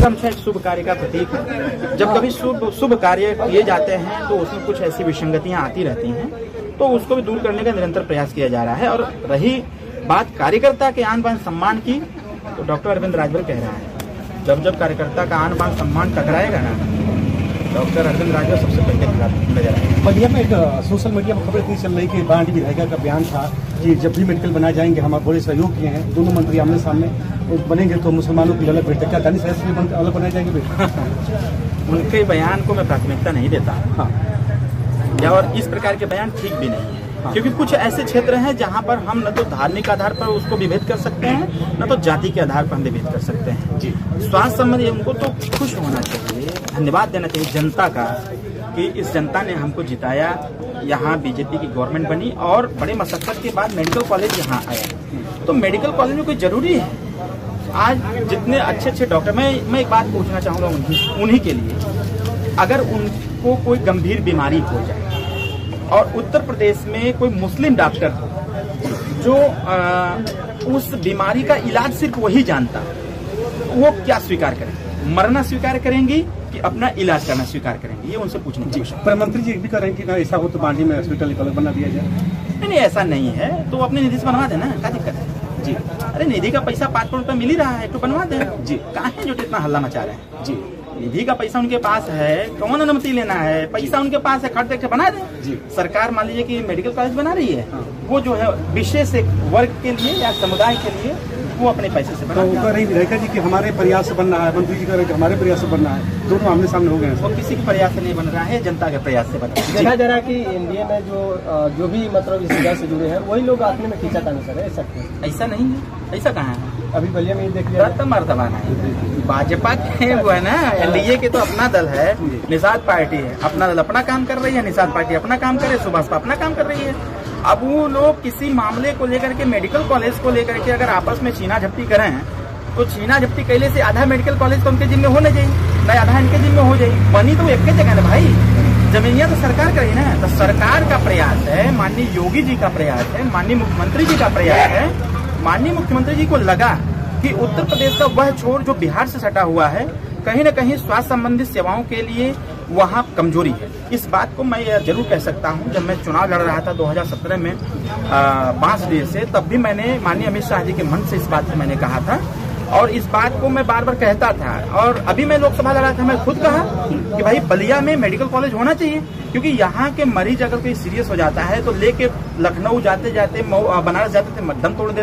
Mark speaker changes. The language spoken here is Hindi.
Speaker 1: गमछा एक शुभ कार्य का प्रतीक है। जब कभी शुभ कार्य किए जाते हैं तो उसमें कुछ ऐसी विसंगतियां आती रहती हैं, तो उसको भी दूर करने का निरंतर प्रयास किया जा रहा है। और रही बात कार्यकर्ता के आन बान सम्मान की, तो डॉक्टर अरविंद राजभर कह रहा है, जब जब कार्यकर्ता का आन बान सम्मान टकराएगा ना, डॉक्टर अरविंद राजभर सबसे पहले नजर आएंगे।
Speaker 2: बलिया में एक सोशल मीडिया में खबर इतनी चल रही कि बांडी विधायिका का बयान था कि जब भी मेडिकल बनाए जाएंगे हम बड़े सहयोग किए हैं, दोनों मंत्री आमने सामने बनेंगे तो मुसलमानों की अलग बैठक, क्या दानिश अलग बनाए जाएंगे?
Speaker 1: उनके बयान को मैं प्राथमिकता नहीं देता।
Speaker 2: हाँ।
Speaker 1: और इस प्रकार के बयान ठीक भी नहीं है। हाँ। क्योंकि कुछ ऐसे क्षेत्र हैं जहां पर हम न तो धार्मिक आधार पर उसको विभेद कर सकते हैं, न तो जाति के आधार पर हम विभेद कर सकते हैं। जी। स्वास्थ्य संबंधी उनको तो खुश होना चाहिए, धन्यवाद देना चाहिए जनता का कि इस जनता ने हमको जिताया, यहाँ बीजेपी की गवर्नमेंट बनी और बड़े मशक्कत के बाद मेडिकल कॉलेज यहाँ आया। तो मेडिकल कॉलेज में कोई जरूरी है? आज जितने अच्छे अच्छे डॉक्टर, मैं एक बात पूछना चाहूँगा उन्हीं के लिए, अगर उनको कोई गंभीर बीमारी हो जाए और उत्तर प्रदेश में कोई मुस्लिम डॉक्टर हो जो उस बीमारी का इलाज सिर्फ वही जानता, वो क्या स्वीकार करेंगे? मरना स्वीकार करेंगी कि अपना इलाज करना स्वीकार करेंगे? ये उनसे पूछने की कोशिश।
Speaker 2: प्रधानमंत्री जी भी कर रहे हैं कि ना ऐसा हो तो बांडी में हॉस्पिटल अलग बना दिया जाए।
Speaker 1: नहीं, ऐसा नहीं है तो अपने निधि से बनवा देना, क्या दिक्कत है? जी। अरे निधि का पैसा 5 करोड़ रुपए मिल ही रहा है तो बनवा दे। जी। कहाँ है जो इतना हल्ला मचा रहे हैं? जी। निधि का पैसा उनके पास है, कौन अनुमति लेना है? पैसा उनके पास है, खर्च देख के बना दे। जी। सरकार मान लीजिए कि मेडिकल कॉलेज बना रही है, वो जो है विशेष एक वर्ग के लिए या समुदाय के लिए वो अपने पैसे से बना।
Speaker 2: तो कह रही विधायिका जी कि हमारे प्रयास से बन रहा है, मंत्री जी कह रहे हैं कि हमारे प्रयास से बन रहा है, दोनों आमने सामने हो गए हैं।
Speaker 1: वो किसी के प्रयास से नहीं बन रहा है, जनता के प्रयास से बन रहा है।
Speaker 3: देखा जा रहा है कि एनडीए में जो भी मतलब इस जगह से जुड़े हैं वही लोग आत्मे में खींचातानी सर है,
Speaker 1: ऐसा नहीं है। ऐसा कहाँ है?
Speaker 3: अभी बलिया में देख लिया
Speaker 1: मर्तबा नहीं। भाजपा के वो है ना, एनडीए के तो अपना दल है, निषाद पार्टी है, अपना दल अपना काम कर रही है, निषाद पार्टी अपना काम कर रही है, सुभाषपा अपना काम कर रही है। अब वो लोग किसी मामले को लेकर के, मेडिकल कॉलेज को लेकर के अगर आपस में छीना झपटी करें तो छीना झपटी कैले से आधा मेडिकल कॉलेज तो उनके जिम्मे होने चाहिए, नहीं आधा इनके जिम्मे हो जाए। बनी तो एक जगह ना भाई, जमीनिया तो सरकार करी ना। तो सरकार का प्रयास है, माननीय योगी जी का प्रयास है, माननीय मुख्यमंत्री जी का प्रयास है। माननीय मुख्यमंत्री जी को लगा कि उत्तर प्रदेश का वह छोर जो बिहार से सटा हुआ है, कहीं न कहीं स्वास्थ्य संबंधित सेवाओं के लिए वहाँ कमजोरी है। इस बात को मैं जरूर कह सकता हूँ। जब मैं चुनाव लड़ रहा था 2017 में बांसडीह से, तब भी मैंने माननीय अमित शाह जी के मंच से इस बात को मैंने कहा था और इस बात को मैं बार बार कहता था। और अभी मैं लोकसभा लड़ा था, मैं खुद कहा कि भाई बलिया में मेडिकल कॉलेज होना चाहिए, क्योंकि यहाँ के मरीज अगर कोई सीरियस हो जाता है तो लेके लखनऊ जाते जाते बनारस जाते थे, दम तोड़ देते।